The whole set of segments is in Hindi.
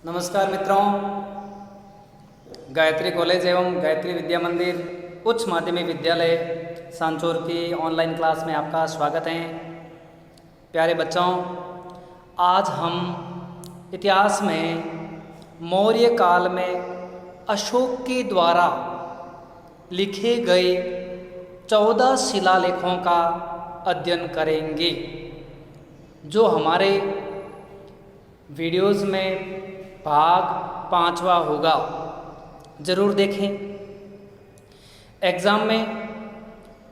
नमस्कार मित्रों, गायत्री कॉलेज एवं गायत्री विद्या मंदिर उच्च माध्यमिक विद्यालय सांचौर की ऑनलाइन क्लास में आपका स्वागत है। प्यारे बच्चों, आज हम इतिहास में मौर्य काल में अशोक के द्वारा लिखे गए 14 शिलालेखों का अध्ययन करेंगे, जो हमारे वीडियोज़ में भाग 5वां होगा। ज़रूर देखें। एग्ज़ाम में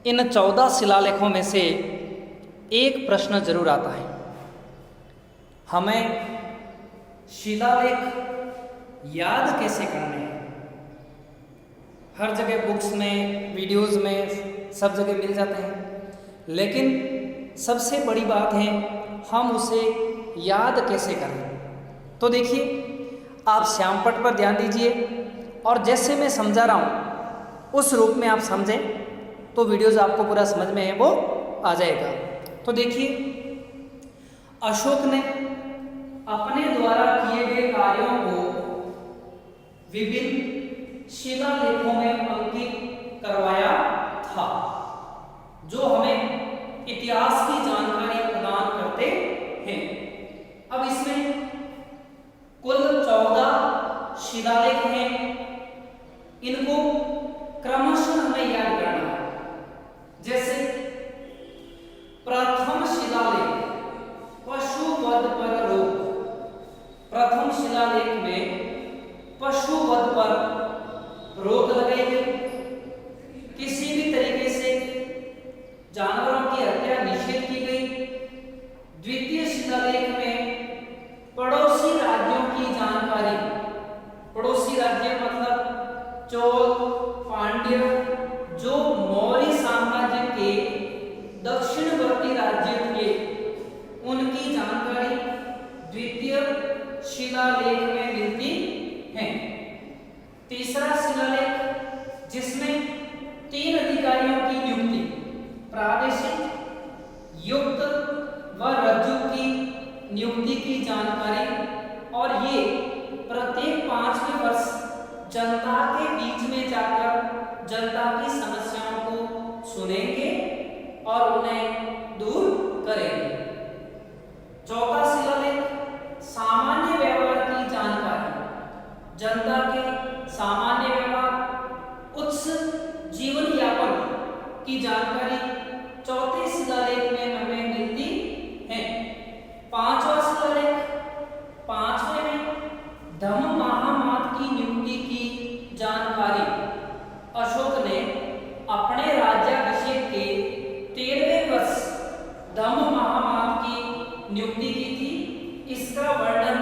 इन 14 शिलालेखों में से एक प्रश्न जरूर आता है। हमें शिलालेख याद कैसे करने हैं? हर जगह बुक्स में, वीडियोज़ में, सब जगह मिल जाते हैं, लेकिन सबसे बड़ी बात है हम उसे याद कैसे करें। तो देखिए, आप श्यामपट्ट पर ध्यान दीजिए और जैसे मैं समझा रहा हूँ उस रूप में आप समझें तो वीडियोज़ आपको पूरा समझ में है वो आ जाएगा। तो देखिए, अशोक ने अपने द्वारा किए गए कार्यों को विभिन्न शिलालेखों में अंकित करवाया था, जो हमें इतिहास की जानकारी प्रदान करते हैं। अब इसमें कुल 14 शिलालेख हैं। इनको क्रमशः हमें याद करना है। जैसे प्रथम शिलालेख पशुवध पर रोक। प्रथम शिलालेख में पशुवध पर रोक लगाई गई। किसी भी तरीके से जानवरों की हत्या निषेध की गई। द्वितीय शिलालेख में पड़ोसी राज्यों की जानकारी। पड़ोसी राज्य मतलब चोल, पांड्य, जो मौर्य साम्राज्य के दक्षिणवर्ती राज्य थे, उनकी जानकारी द्वितीय शिलालेख में मिलती है। तीसरा शिलालेख, जिसमें 3 अधिकारियों की नियुक्ति, प्रादेशिक, युक्त व रज्जु की नियुक्ति की जानकारी, और ये प्रत्येक 5वें वर्ष जनता के बीच में जाकर जनता की समस्याओं को सुनेंगे और उन्हें दूर करेंगे। चौथा शिलालेख सामान्य व्यवहार की जानकारी। जनता के सामान्य व्यवहार, उच्च जीवन यापन की जानकारी चौथे शिलालेख में हमें मिलती है। पांचवा शिलालेख, 5वें में धम्म महामात की नियुक्ति की जानकारी। अशोक ने अपने राज्याभिषेक के 13वें वर्ष धम्म महामात की नियुक्ति की थी। इसका वर्णन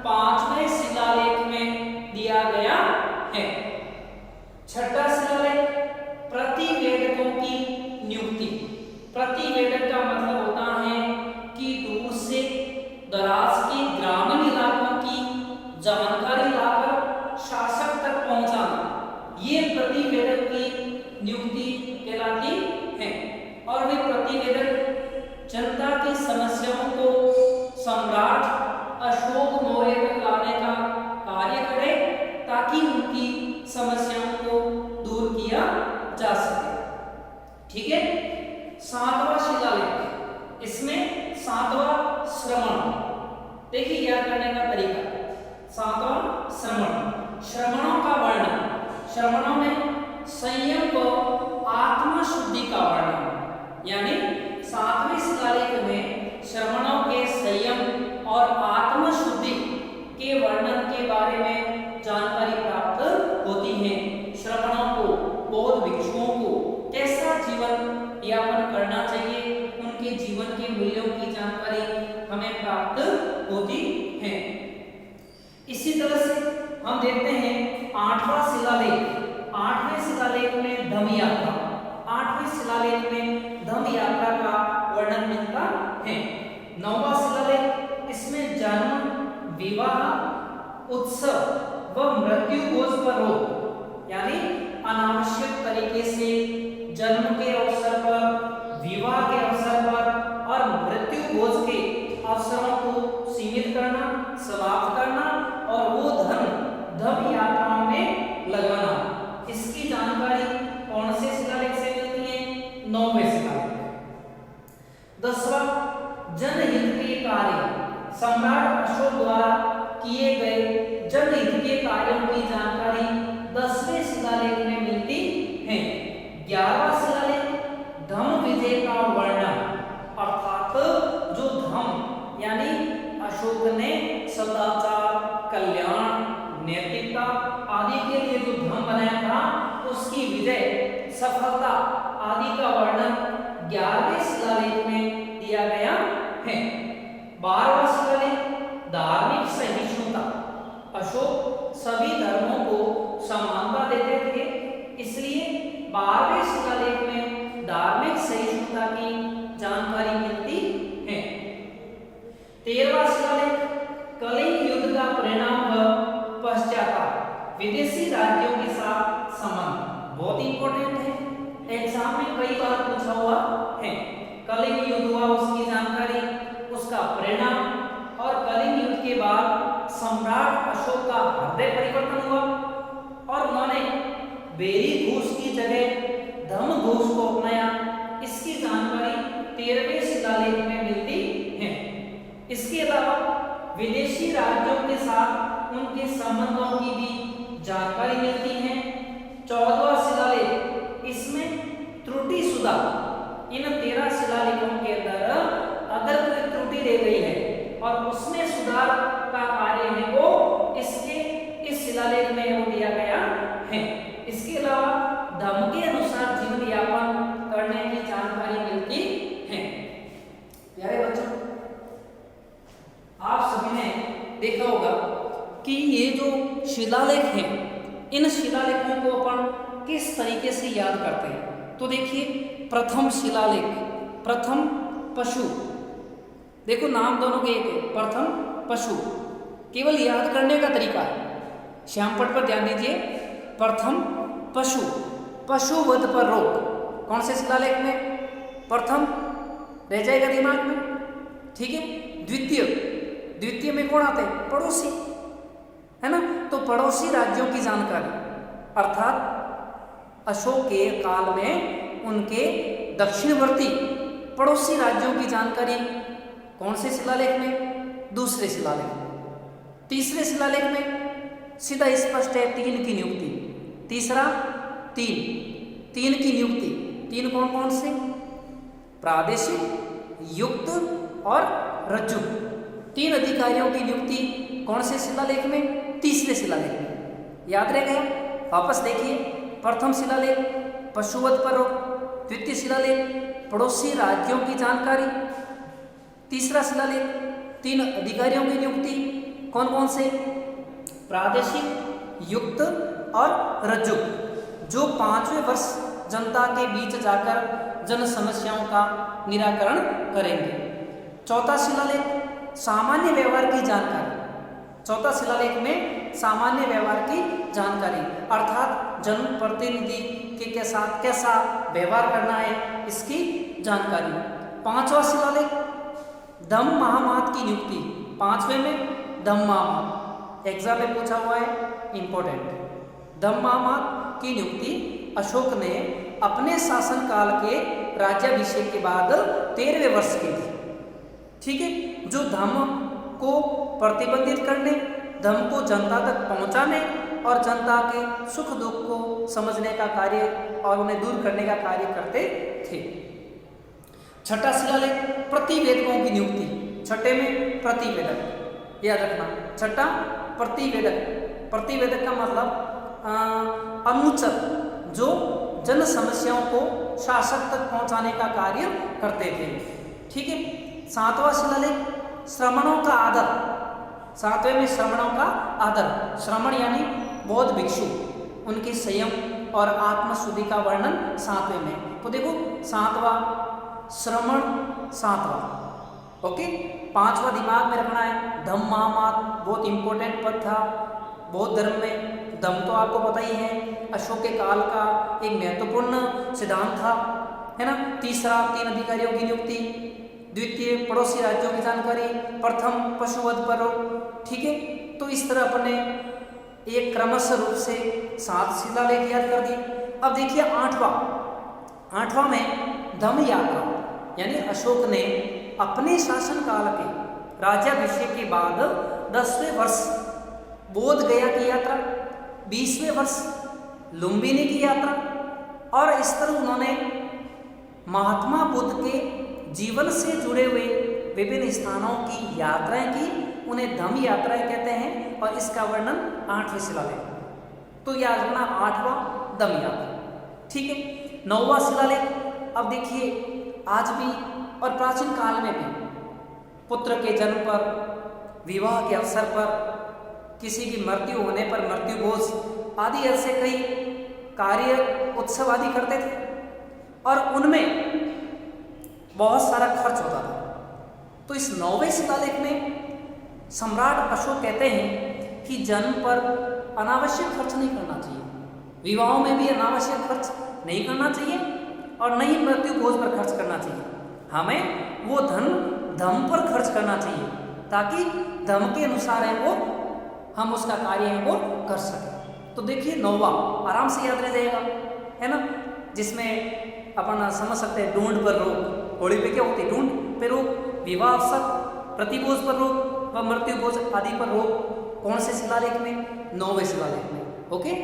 5वें शिलालेख में दिया गया है। छठा शिलालेख प्रतिवेदकों की नियुक्ति। प्रतिवेदक का मतलब होता है कि दूर से दराज के ग्रामीण इलाकों की जानकारी लाकर शासक तक पहुंचाना, ये प्रतिवेदक की नियुक्ति कहलाती है। और वे प्रतिवेदक जनता की समस्याओं को सम्राट अशोक मौर्य तक लाने का कार्य करें, ताकि उनकी समस्याओं को दूर किया जा सके। ठीक है। 7वां शिलालेख, इसमें 7वां श्रमण। देखिए याद करने का तरीका। 7वां श्रमण, श्रमणों का वर्णन। श्रमणों में संयम व आत्मशुद्धि का वर्णन, यानी 7वें शिलालेख में श्रमणों के संयम और आत्मशुद्धि के वर्णन के बारे में जानकारी प्राप्त होती है। श्रमणों को, बौद्ध भिक्षुओं को कैसा जीवन यापन करना चाहिए, उनके जीवन के मूल्यों की जानकारी हमें प्राप्त होती है। इसी तरह से हम देखते हैं 8वां शिलालेख। 8वें शिलालेख में धम्म यात्रा। 8वें शिलालेख में धम्म यात्रा का वर्णन मिलता है। 9वां शिलालेख, इसमें जन्म, विवाह, उत्सव व मृत्यु भोज पर रोक, यानी अनावश्यक तरीके से जन्म के अवसर पर, विवाह के अवसर पर और मृत्यु भोज के अवसरों को सीमित करना, समाप्त करना और वो कार्यों की जानकारी 10वें शिलालेख में मिलती है। 11वां शिलालेख धम्म विजय का वर्णन, अर्थात जो धम्म यानी अशोक ने सदाचार, कल्याण, नैतिकता आदि के लिए जो धम्म बनाया था उसकी विजय, सफलता आदि का वर्णन 11वें शिलालेख में दिया गया है। 12वां शिलालेख धार्मिक सहिष्णुता, अशोक सभी धर्मों को समानता देते थे, इसलिए 12वें शिलालेख में धार्मिक सहिष्णुता की जानकारी मिलती है। 13वां शिलालेख कलिंग युद्ध का परिणाम व पश्चाताप, विदेशी राज्यों के साथ संबंध, बहुत इंपॉर्टेंट है, एग्जाम में कई बार पूछा हुआ है। कलिंग युद्ध हुआ उसकी जानकारी, उसका परिणाम, और कलिंग युद्ध के बाद सम्राट अशोक का हृदय परिवर्तन हुआ और उन्होंने बेरी घूस की जगह धम्म घूस को अपनाया, इसकी जानकारी 13वें शिलालेख में मिलती है। इसके अलावा विदेशी राज्यों के साथ उनके संबंधों की भी जानकारी मिलती है। 14वां शिलालेख, इसमें त्रुटि सुधार, इन 13 शिलालेखों के अंदर अगर कोई त्रुटि रह गई है और उसमें सुधार का कार्य है वो इसके इस शिलालेख में वो दिया गया है। इसके अलावा धम्म के अनुसार जीवन यापन करने की जानकारी मिलती है। प्यारे बच्चों, आप सभी ने देखा होगा कि ये जो शिलालेख हैं, इन शिलालेखों को अपन किस तरीके से याद करते हैं। तो देखिए, प्रथम शिलालेख, प्रथम पशु, देखो नाम दोनों के एक है, प्रथम पशु, केवल याद करने का तरीका है। श्यामपट पर ध्यान दीजिए, प्रथम पशु, पशु वध पर रोक, कौन से शिलालेख में? प्रथम रह जाएगा दिमाग में, ठीक है। द्वितीय, द्वितीय में कौन आते हैं? पड़ोसी, है ना। तो पड़ोसी राज्यों की जानकारी, अर्थात अशोक के काल में उनके दक्षिणवर्ती पड़ोसी राज्यों की जानकारी कौन से शिलालेख में? दूसरे शिलालेख में। तीसरे शिलालेख में सीधा स्पष्ट है, 3 की नियुक्ति। तीसरा 3 की नियुक्ति, 3 कौन कौन से? प्रादेशिक, युक्त और रज्जु, 3 अधिकारियों की नियुक्ति कौन से शिलालेख में? तीसरे शिलालेख में। याद रह गया? वापस देखिए, प्रथम शिलालेख पशुवध पर रोक, द्वितीय शिलालेख पड़ोसी राज्यों की जानकारी, तीसरा शिलालेख 3 अधिकारियों की नियुक्ति कौन कौन से? प्रादेशिक, युक्त और रज्जु, जो 5वें वर्ष जनता के बीच जाकर जन समस्याओं का निराकरण करेंगे। चौथा शिलालेख सामान्य व्यवहार की जानकारी, चौथा शिलालेख में सामान्य व्यवहार की जानकारी, अर्थात जनप्रतिनिधि के साथ कैसा व्यवहार करना है इसकी जानकारी। 5वां शिलालेख धम्म महामात की नियुक्ति, 5वें में धम्म महामात, एग्जाम में पूछा हुआ है, इंपॉर्टेंट। धम्म महामात की नियुक्ति अशोक ने अपने शासनकाल के राज्याभिषेक के बाद 13वें वर्ष की थी, ठीक है। जो धम्म को प्रतिबंधित करने, धम्म को जनता तक पहुंचाने और जनता के सुख दुख को समझने का कार्य और उन्हें दूर करने का कार्य करते थे। छठा शिलालेख प्रतिवेदकों की नियुक्ति, छठे में प्रतिवेदक, याद रखना। छठा प्रतिवेदक, प्रतिवेदक का मतलब अनुचर, जो जन समस्याओं को शासक तक पहुंचाने का कार्य करते थे, ठीक है। 7वां शिलालेख श्रमणों का आदर, 7वें में श्रमणों का आदर, श्रमण यानी बौद्ध भिक्षु, उनके संयम और आत्मशुद्धि का वर्णन 7वें में। तो देखो 7वां श्रमण, 7वां, ओके। 5वां दिमाग में रखना है, धम्म महामात, बहुत इंपॉर्टेंट पद था बौद्ध धर्म में। धम्म तो आपको पता ही है, अशोक के काल का एक महत्वपूर्ण सिद्धांत था, है ना। तीसरा 3 अधिकारियों की नियुक्ति, द्वितीय पड़ोसी राज्यों की जानकारी, प्रथम पशुवध पर रोक, ठीक है। तो इस तरह अपने एक क्रमशः रूप से 7 शिलालेख याद कर दी। अब देखिए 8वां में धम्म यात्रा, यानी अशोक ने अपने शासनकाल के राज्याभिषेक के बाद 10वें वर्ष बोध गया की यात्रा, 20वें वर्ष लुम्बिनी की यात्रा, और इस तरह उन्होंने महात्मा बुद्ध के जीवन से जुड़े हुए विभिन्न स्थानों की यात्राएं की, उन्हें धम्म यात्राएं कहते हैं, और इसका वर्णन 8वें शिलालेख। तो यह आज बना 8वां धम्म यात्रा। ठीक है, 9वां शिलालेख। अब देखिए, आज भी और प्राचीन काल में भी पुत्र के जन्म पर, विवाह के अवसर पर, किसी की मृत्यु होने पर मृत्यु भोज आदि ऐसे कई कार्य उत्सव आदि करते थे, और उनमें बहुत सारा खर्च होता था। तो इस 9वें शिलालेख में सम्राट अशोक कहते हैं कि जन्म पर अनावश्यक खर्च नहीं करना चाहिए, विवाहों में भी अनावश्यक खर्च नहीं करना चाहिए, और न ही मृत्यु भोज पर खर्च करना चाहिए। हमें वो धन धम्म पर खर्च करना चाहिए, ताकि धम्म के अनुसार है वो हम उसका कार्य है वो कर सकें। तो देखिए, 9वां आराम से याद रह जाएगा, है ना, जिसमें अपन समझ सकते हैं ढूंढ पर रोक। होली पे क्या होती है? ढूंढ पे रोक, विवाह अवसर, प्रतिभोज पर रोक व मृत्यु भोज आदि पर रोक। कौन से शिलालेख में? 9वें शिलालेख में। ओके,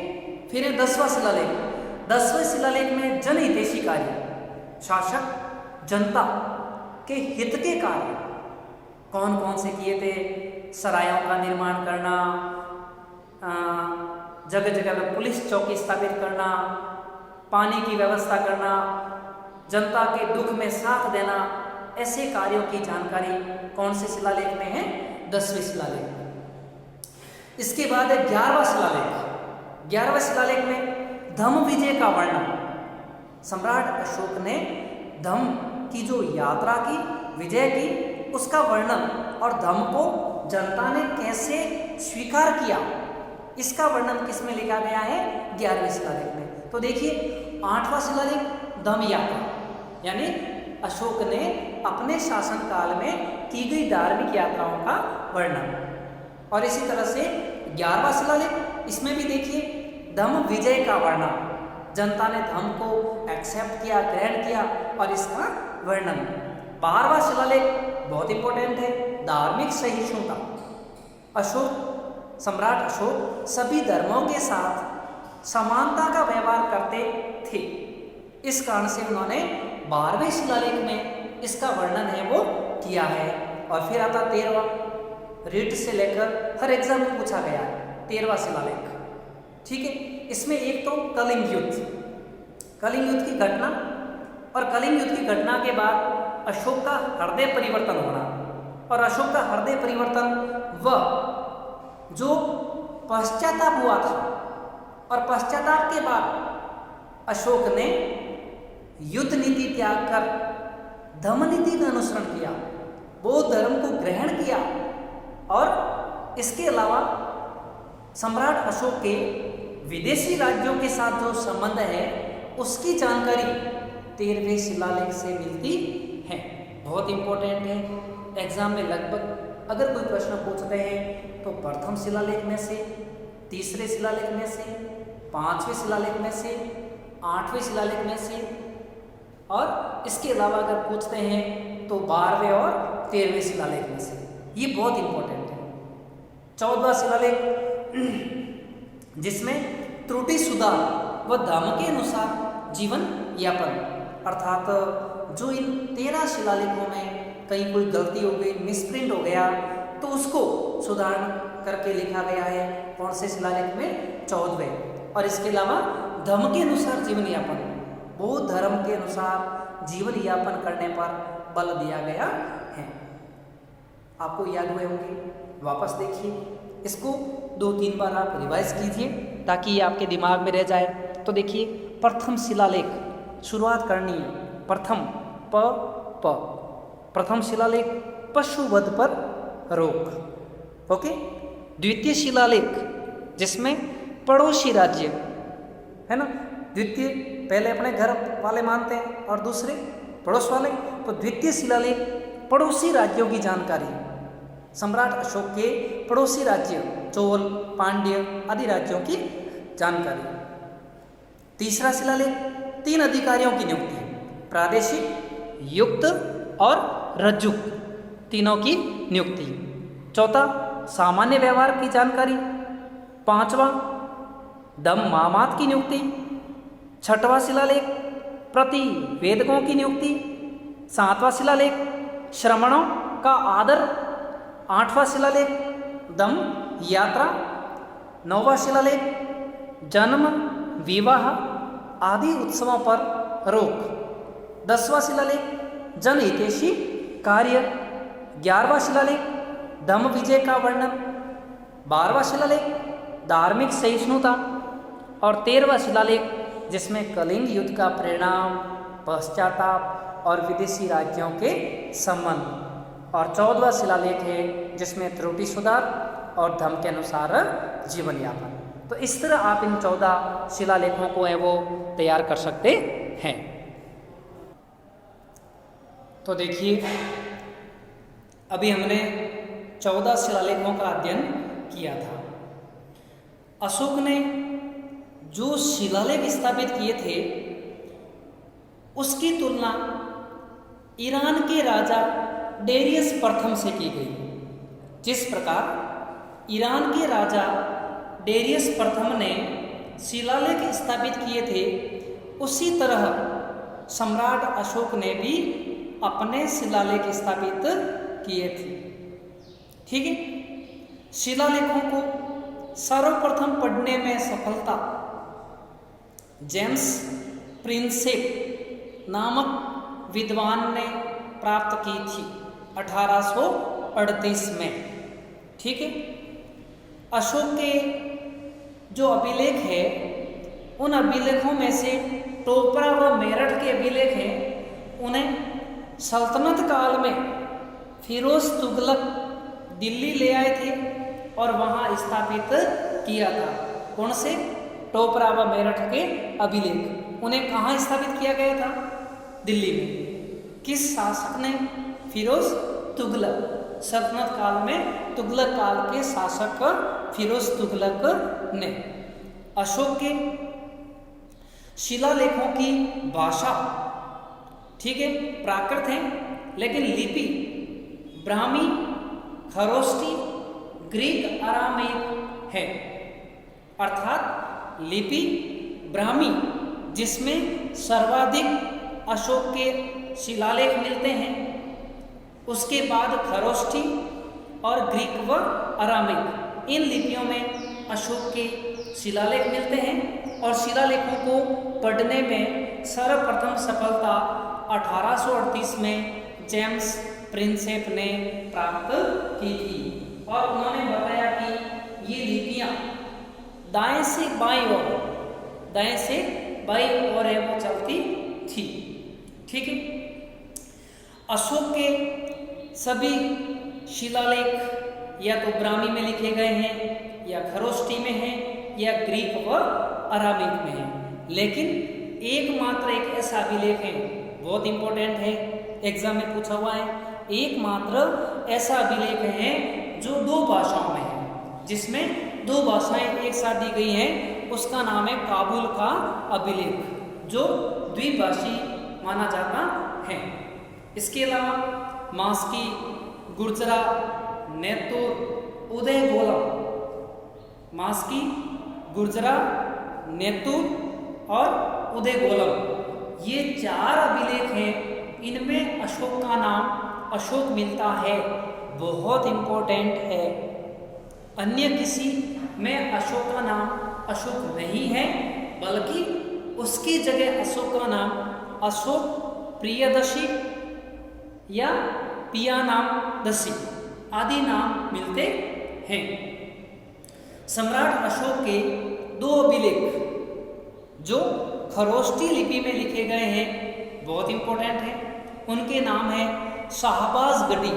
फिर है 10वां शिलालेख। 10वें शिलालेख में जनहितैषी कार्य, शासक जनता के हित के कार्य कौन कौन से किए थे? सरायों का निर्माण करना, जगह जगह में पुलिस चौकी स्थापित करना, पानी की व्यवस्था करना, जनता के दुख में साथ देना, ऐसे कार्यों की जानकारी कौन से शिलालेख में है? 10वें शिलालेख में। इसके बाद है 11वां शिलालेख। 11वें शिलालेख में धम्म विजय का वर्णन। सम्राट अशोक ने धम्म की जो यात्रा की, विजय की, उसका वर्णन, और धम्म को जनता ने कैसे स्वीकार किया, इसका वर्णन किसमें लिखा गया है? 11वें शिलालेख में। तो देखिए, 8वां शिलालेख धम्म यात्रा, यानी अशोक ने अपने शासन काल में की गई धार्मिक यात्राओं का वर्णन। और इसी तरह से 11वां शिलालेख, इसमें भी देखिए धम्म विजय का वर्णन, जनता ने धम्म को एक्सेप्ट किया, ग्रहण किया, और इसका वर्णन। 12वां शिलालेख बहुत इंपॉर्टेंट है, धार्मिक सहिष्णुता। सम्राट अशोक सभी धर्मों के साथ समानता का व्यवहार करते थे। इस कारण से उन्होंने 12वें शिलालेख में इसका वर्णन है वो किया है। और फिर आता 13वां, रीट से लेकर हर एग्जाम में पूछा गया है 13वां शिलालेख। ठीक है, इसमें एक तो कलिंग युद्ध, कलिंग युद्ध की घटना, और कलिंग युद्ध की घटना के बाद अशोक का हृदय परिवर्तन होना, और अशोक का हृदय परिवर्तन वह जो पश्चाताप हुआ था, और पश्चाताप के बाद अशोक ने युद्ध नीति त्याग कर धम्म नीति का अनुसरण किया, बौद्ध धर्म को ग्रहण किया। और इसके अलावा सम्राट अशोक के विदेशी राज्यों के साथ जो संबंध है, उसकी जानकारी 13वें शिलालेख से मिलती है। बहुत इंपॉर्टेंट है, एग्जाम में लगभग अगर कोई प्रश्न पूछते हैं तो प्रथम शिलालेख में से, तीसरे शिलालेख में से, 5वें शिलालेख में से, 8वें शिलालेख में से, और इसके अलावा अगर पूछते हैं तो 12वें और 13वें शिलालेख में से। ये बहुत इंपॉर्टेंट है। 14वां शिलालेख, जिसमें त्रुटि सुधार व धम्म के अनुसार जीवन यापन, अर्थात जो इन 13 शिलालेखों में कहीं कोई गलती हो गई, मिसप्रिंट हो गया, तो उसको सुधार करके लिखा गया है। कौन से शिलालेख में? 14वें। और इसके अलावा धम्म के अनुसार जीवन यापन, बौद्ध धर्म के अनुसार जीवन यापन करने पर बल दिया गया है। आपको याद हुए होंगे, वापस देखिए इसको, 2-3 बार आप रिवाइज कीजिए ताकि ये आपके दिमाग में रह जाए। तो देखिए, प्रथम शिलालेख शुरुआत करनी है, प्रथम प्रथम शिलालेख पशु वध पर रोक। ओके, द्वितीय शिलालेख जिसमें पड़ोसी राज्य, है ना, द्वितीय पहले अपने घर वाले मानते हैं और दूसरे पड़ोस वाले, तो द्वितीय शिलालेख पड़ोसी राज्यों की जानकारी, सम्राट अशोक के पड़ोसी राज्य चोल, पांड्य आदि राज्यों की जानकारी। तीसरा शिलालेख 3 अधिकारियों की नियुक्ति, प्रादेशिक, युक्त और रज्जुक, तीनों की नियुक्ति। चौथा सामान्य व्यवहार की जानकारी, 5वां दम मामात की नियुक्ति। 6वां शिलालेख प्रति वेदकों की नियुक्ति। 7वां शिलालेख श्रमणों का आदर। 8वां शिलालेख दम यात्रा। 9वां शिलालेख जन्म विवाह आदि उत्सवों पर रोक। 10वां शिलालेख जनहितैषी कार्य। 11वां शिलालेख धम्म विजय का वर्णन। 12वां शिलालेख धार्मिक सहिष्णुता। और 13वां शिलालेख जिसमें कलिंग युद्ध का परिणाम, पश्चाताप और विदेशी राज्यों के संबंध। और 14वां शिलालेख है जिसमें त्रुटि सुधार और धम्म के अनुसार जीवन यापन। तो इस तरह आप इन 14 शिलालेखों को है वो तैयार कर सकते हैं। तो देखिए अभी हमने 14 शिलालेखों का अध्ययन किया था। अशोक ने जो शिलालेख स्थापित किए थे उसकी तुलना ईरान के राजा डेरियस प्रथम से की गई। जिस प्रकार ईरान के राजा डेरियस प्रथम ने शिलालेख स्थापित किए थे उसी तरह सम्राट अशोक ने भी अपने शिलालेख स्थापित किए थे। ठीक है। शिलालेखों को सर्वप्रथम पढ़ने में सफलता जेम्स प्रिंसेप नामक विद्वान ने प्राप्त की थी 1838 में। ठीक है। अशोक के जो अभिलेख है उन अभिलेखों में से टोपरा व मेरठ के अभिलेख हैं, उन्हें सल्तनत काल में फिरोज तुगलक दिल्ली ले आए थे और वहाँ स्थापित किया था। कौन से? टोपरा व मेरठ के अभिलेख। उन्हें कहाँ स्थापित किया गया था? दिल्ली में। किस शासक ने? फिरोज तुगलक। सल्तनत काल में तुगलक काल के शासक फिरोज तुगलक ने। अशोक के शिलालेखों की भाषा, ठीक है, प्राकृत है, लेकिन लिपि ब्राह्मी, खरोष्टी, ग्रीक, अरामीक है। अर्थात लिपि ब्राह्मी जिसमें सर्वाधिक अशोक के शिलालेख मिलते हैं, उसके बाद खरोष्टी और ग्रीक व अरामीक, इन लिपियों में अशोक के शिलालेख मिलते हैं। और शिलालेखों को पढ़ने में सर्वप्रथम सफलता 1838 में जेम्स प्रिंसेप ने प्राप्त की थी। और उन्होंने बताया कि ये लिपियाँ दाएं से बाईं ओर, दाएं से बाईं ओर है वो चलती थी। ठीक है। अशोक के सभी शिलालेख या तो ब्राह्मी में लिखे गए हैं, या खरोष्टी में हैं, या ग्रीक व अरामीक में हैं। लेकिन एकमात्र एक ऐसा अभिलेख है, बहुत इंपॉर्टेंट है, एग्जाम में पूछा हुआ है, एकमात्र ऐसा अभिलेख है जो 2 भाषाओं में है, जिसमें 2 भाषाएं एक साथ दी गई हैं। उसका नाम है काबुल का अभिलेख, जो द्विभाषी माना जाता है। इसके अलावा मास्की, गुर्जरा, नेतुर, उदयगोलम, मास्की, गुर्जरा, नेतुर और उदयगोलम, ये 4 अभिलेख हैं। इनमें अशोक का नाम अशोक मिलता है, बहुत इंपॉर्टेंट है। अन्य किसी में अशोक का नाम अशोक नहीं है, बल्कि उसकी जगह अशोक का नाम अशोक प्रियदर्शी या पियानामदसी आदि नाम मिलते हैं। सम्राट अशोक के 2 अभिलेख जो खरोष्टी लिपि में लिखे गए हैं, बहुत इंपॉर्टेंट है। उनके नाम है शाहबाज गढ़ी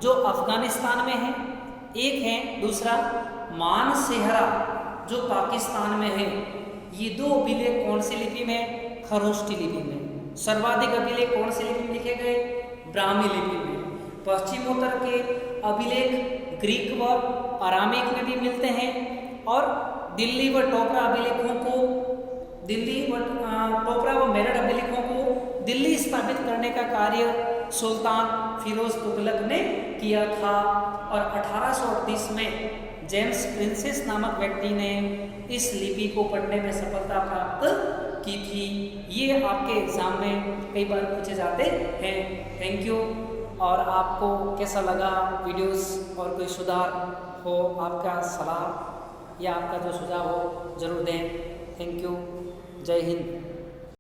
जो अफगानिस्तान में है, एक है दूसरा मानसेहरा जो पाकिस्तान में है। ये 2 अभिलेख कौन सी लिपि में? खरोष्टी लिपि में। सर्वाधिक अभिलेख कौन सी लिपि में लिखे गए? ब्राह्मी लिपि में। पश्चिमोत्तर के अभिलेख ग्रीक व अरामीक में भी मिलते हैं। और दिल्ली व टोपरा अभिलेखों को, दिल्ली व टोपरा व मेरठ अभिलेखों को दिल्ली स्थापित करने का कार्य सुल्तान फिरोज तुगलक ने किया था। और 1838 में जेम्स प्रिंसेस नामक व्यक्ति ने इस लिपि को पढ़ने में सफलता प्राप्त की थी। ये आपके एग्जाम में कई बार पूछे जाते हैं। Thank you. और आपको कैसा लगा वीडियोस, और कोई सुधार हो, आपका सलाह या आपका जो सुझाव हो जरूर दें। Thank you. जय हिंद।